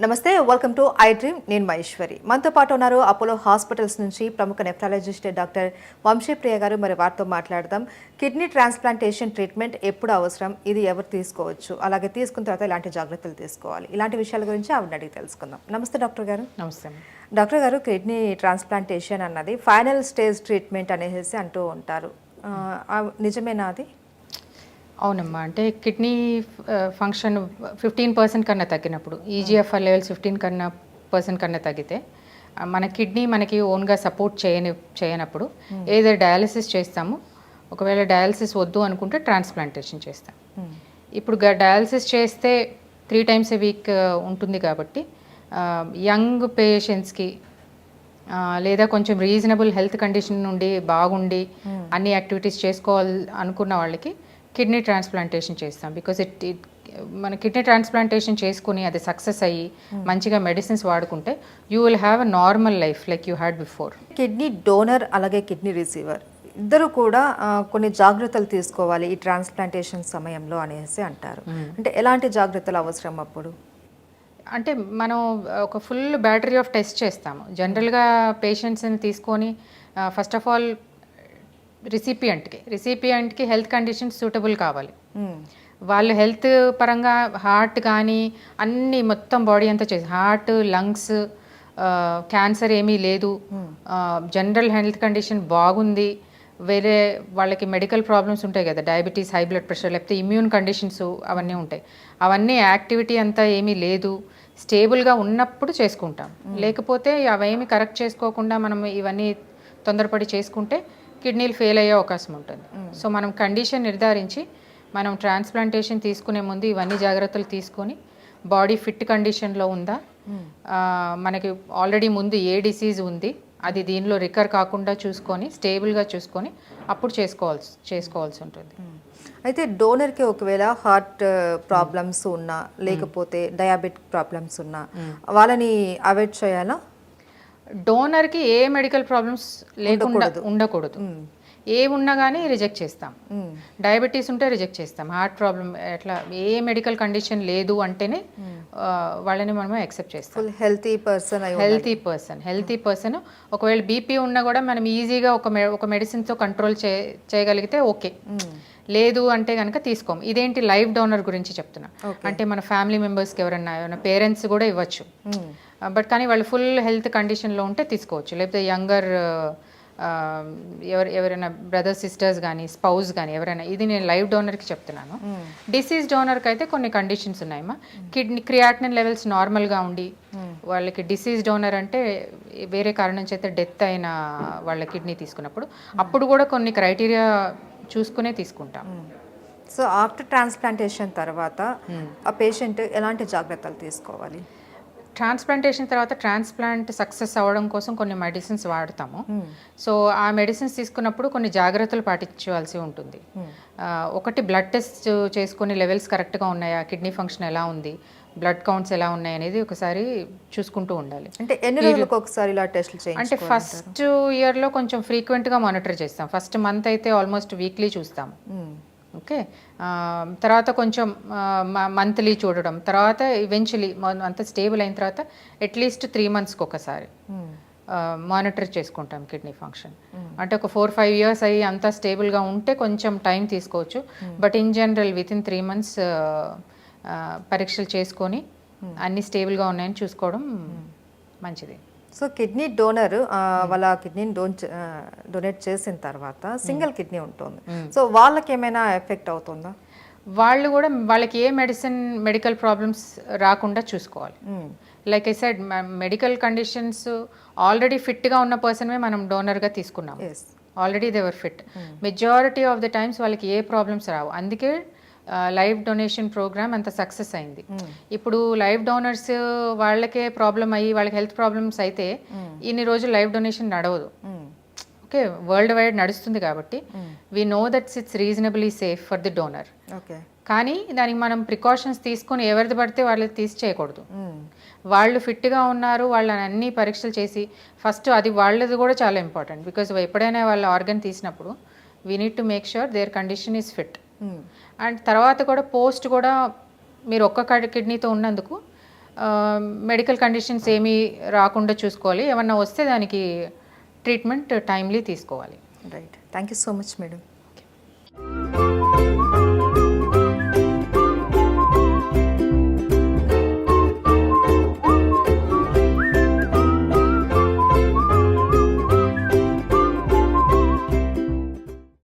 నమస్తే, welcome to I dream. నేను మహేశ్వరి. మనతో పాటు ఉన్నారు అపోలో హాస్పిటల్స్ నుంచి ప్రముఖ నెఫ్రాలజిస్ట్ డాక్టర్ వంశీప్రియ గారు. మరి వారితో మాట్లాడదాం. కిడ్నీ ట్రాన్స్ప్లాంటేషన్ ట్రీట్మెంట్ ఎప్పుడు అవసరం, ఇది ఎవరు తీసుకోవచ్చు, అలాగే తీసుకున్న తర్వాత ఎలాంటి జాగ్రత్తలు తీసుకోవాలి, ఇలాంటి విషయాల గురించి ఆవిడ అడిగి తెలుసుకుందాం. నమస్తే డాక్టర్ గారు. నమస్తే డాక్టర్ గారు, కిడ్నీ ట్రాన్స్ప్లాంటేషన్ అన్నది ఫైనల్ స్టేజ్ ట్రీట్మెంట్ అనేసి అంటూ ఉంటారు. నిజమేనా అది? అవునమ్మా, అంటే కిడ్నీ ఫంక్షన్ 15% కన్నా తగ్గినప్పుడు, ఈజీఎఫ్ఆర్ లెవెల్స్ 15% కన్నా తగ్గితే మన కిడ్నీ మనకి ఓన్గా సపోర్ట్ చేయనప్పుడు ఏదో డయాలసిస్ చేస్తాము. ఒకవేళ డయాలసిస్ వద్దు అనుకుంటే ట్రాన్స్ప్లాంటేషన్ చేస్తాం. ఇప్పుడు డయాలసిస్ చేస్తే 3 times a week ఉంటుంది కాబట్టి యంగ్ పేషెంట్స్కి లేదా కొంచెం రీజనబుల్ హెల్త్ కండిషన్ నుండి బాగుండి అన్ని యాక్టివిటీస్ చేసుకోవాలి అనుకున్న వాళ్ళకి కిడ్నీ ట్రాన్స్ప్లాంటేషన్ చేస్తాం. బికాజ్ మన కిడ్నీ ట్రాన్స్ప్లాంటేషన్ చేసుకుని అది సక్సెస్ అయ్యి మంచిగా మెడిసిన్స్ వాడుకుంటే you will have a normal life like you had before. Kidney donor అలాగే కిడ్నీ రిసీవర్ ఇద్దరు కూడా కొన్ని జాగ్రత్తలు తీసుకోవాలి ఈ ట్రాన్స్ప్లాంటేషన్ సమయంలో అనేసి అంటారు. అంటే ఎలాంటి జాగ్రత్తలు అవసరం అప్పుడు? అంటే మనం ఒక ఫుల్ బ్యాటరీ ఆఫ్ టెస్ట్ చేస్తాము. జనరల్గా పేషెంట్స్ని తీసుకొని ఫస్ట్ ఆఫ్ ఆల్ రిసిపియంట్కి హెల్త్ కండిషన్స్ సూటబుల్ కావాలి. వాళ్ళు హెల్త్ పరంగా హార్ట్ కానీ అన్నీ మొత్తం బాడీ అంతా చేసి హార్ట్, లంగ్స్, క్యాన్సర్ ఏమీ లేదు, జనరల్ హెల్త్ కండిషన్ బాగుంది, వేరే వాళ్ళకి మెడికల్ ప్రాబ్లమ్స్ ఉంటాయి కదా, డయాబెటీస్, హై బ్లడ్ ప్రెషర్, లేకపోతే ఇమ్యూన్ కండిషన్స్ అవన్నీ ఉంటాయి, అవన్నీ యాక్టివిటీ అంతా ఏమీ లేదు, స్టేబుల్గా ఉన్నప్పుడు చేసుకుంటాం. లేకపోతే అవేమి కరెక్ట్ చేసుకోకుండా మనం ఇవన్నీ తొందరపడి చేసుకుంటే కిడ్నీలు ఫెయిల్ అయ్యే అవకాశం ఉంటుంది. సో మనం కండిషన్ నిర్ధారించి మనం ట్రాన్స్ప్లాంటేషన్ తీసుకునే ముందు ఇవన్నీ జాగ్రత్తలు తీసుకొని బాడీ ఫిట్ కండిషన్లో ఉందా, మనకి ఆల్రెడీ ముందు ఏ డిసీజ్ ఉంది అది దీనిలో రికర్ కాకుండా చూసుకొని స్టేబుల్గా చూసుకొని అప్పుడు చేసుకోవాల్సి ఉంటుంది. అయితే డోనర్కి ఒకవేళ హార్ట్ ప్రాబ్లమ్స్ ఉన్నా లేకపోతే డయాబెటిక్ ప్రాబ్లమ్స్ ఉన్నా వాళ్ళని అవాయిడ్ చేయాలా? డోనర్కి ఏ మెడికల్ ప్రాబ్లమ్స్ లేకుండా ఉండకూడదు. ఏ ఉన్నా కానీ రిజెక్ట్ చేస్తాం. డయాబెటీస్ ఉంటే రిజెక్ట్ చేస్తాం. హార్ట్ ప్రాబ్లం ఎట్లా ఏ మెడికల్ కండిషన్ లేదు అంటేనే వాళ్ళని మనం యాక్సెప్ట్ చేస్తాం. హెల్తీ పర్సన్ ఒకవేళ బీపీ ఉన్నా కూడా మనం ఈజీగా ఒక మెడిసిన్తో కంట్రోల్ చేయగలిగితే ఓకే. లేదు అంటే కనుక తీసుకోము. ఇదేంటి లైవ్ డోనర్ గురించి చెప్తున్నా. అంటే మన ఫ్యామిలీ మెంబర్స్కి ఎవరైనా పేరెంట్స్ కూడా ఇవ్వచ్చు. బట్ కానీ వాళ్ళు ఫుల్ హెల్త్ కండిషన్లో ఉంటే తీసుకోవచ్చు. లేకపోతే యంగర్ ఎవరైనా బ్రదర్స్, సిస్టర్స్ కానీ స్పౌస్ కానీ ఎవరైనా, ఇది నేను లైవ్ డోనర్కి చెప్తున్నాను. డిసీజ్ డోనర్కి అయితే కొన్ని కండిషన్స్ ఉన్నాయమ్మా. కిడ్నీ క్రియాటినిన్ లెవెల్స్ నార్మల్గా ఉండి వాళ్ళకి డిసీజ్ డోనర్ అంటే వేరే కారణం చేత డెత్ అయిన వాళ్ళ కిడ్నీ తీసుకున్నప్పుడు అప్పుడు కూడా కొన్ని క్రైటీరియా చూసుకునే తీసుకుంటాం. సో ఆఫ్టర్ ట్రాన్స్ప్లాంటేషన్ తర్వాత ఆ పేషెంట్ ఎలాంటి జాగ్రత్తలు తీసుకోవాలి? ట్రాన్స్ప్లాంటేషన్ తర్వాత ట్రాన్స్ప్లాంట్ సక్సెస్ అవ్వడం కోసం కొన్ని మెడిసిన్స్ వాడతాము. సో ఆ మెడిసిన్స్ తీసుకున్నప్పుడు కొన్ని జాగ్రత్తలు పాటించవలసి ఉంటుంది. ఒకటి బ్లడ్ టెస్ట్ చేసుకుని లెవెల్స్ కరెక్ట్గా ఉన్నాయా, కిడ్నీ ఫంక్షన్ ఎలా ఉంది, బ్లడ్ కౌంట్స్ ఎలా ఉన్నాయి అనేది ఒకసారి చూసుకుంటూ ఉండాలి. అంటే ఎన్ని రోజులకు ఒకసారి ఇలా టెస్ట్లు చేయాలి? అంటే ఫస్ట్ ఇయర్లో కొంచెం ఫ్రీక్వెంట్గా మానిటర్ చేస్తాం. ఫస్ట్ మంత్ అయితే ఆల్మోస్ట్ వీక్లీ చూస్తాం. ఓకే, తర్వాత కొంచెం మంత్లీ చూడడం, తర్వాత ఈవెన్చువలీ అంత స్టేబుల్ అయిన తర్వాత అట్లీస్ట్ 3 monthsకి ఒకసారి మానిటర్ చేసుకుంటాం కిడ్నీ ఫంక్షన్. అంటే ఒక 4-5 years అయ్యి అంతా స్టేబుల్గా ఉంటే కొంచెం టైం తీసుకోవచ్చు. But in general within 3 months పరీక్షలు చేసుకొని అన్ని స్టేబుల్గా ఉన్నాయని చూసుకోవడం మంచిది. సో కిడ్నీ డోనర్ వాళ్ళ కిడ్నీని డొనేట్ చేసిన తర్వాత సింగిల్ కిడ్నీ ఉంటుంది. సో వాళ్ళకి ఏమైనా ఎఫెక్ట్ అవుతుందా? వాళ్ళకి ఏ మెడికల్ ప్రాబ్లమ్స్ రాకుండా చూసుకోవాలి. Like I said, medical conditions already ఫిట్గా ఉన్న పర్సన్వే మనం డోనర్గా తీసుకున్నాం. Already they were fit. Majority of the times వాళ్ళకి ఏ ప్రాబ్లమ్స్ రావు. అందుకే లైవ్ డొనేషన్ ప్రోగ్రామ్ అంత సక్సెస్ అయింది. ఇప్పుడు లైవ్ డోనర్స్ వాళ్ళకే ప్రాబ్లం అయ్యి వాళ్ళకి హెల్త్ ప్రాబ్లమ్స్ అయితే ఇన్ని రోజులు లైవ్ డొనేషన్ నడవదు. ఓకే, వరల్డ్ వైడ్ నడుస్తుంది కాబట్టి we know that's it's reasonably safe for the donor. కానీ దానికి మనం ప్రికాషన్స్ తీసుకొని ఎవరిది పడితే వాళ్ళకి తీసి చేయకూడదు. వాళ్ళు ఫిట్గా ఉన్నారు, వాళ్ళని అన్ని పరీక్షలు చేసి ఫస్ట్ అది వాళ్ళది కూడా చాలా ఇంపార్టెంట్. బికాజ్ ఎప్పుడైనా వాళ్ళ ఆర్గన్ తీసినప్పుడు we need to make sure there condition is fit. And తర్వాత కూడా పోస్ట్ కూడా మీరు ఒక్క కిడ్నీతో ఉన్నందుకు మెడికల్ కండిషన్స్ ఏమీ రాకుండా చూసుకోవాలి, ఏమన్నా వస్తే దానికి ట్రీట్మెంట్ టైమ్లీ తీసుకోవాలి. Right, thank you so much madam.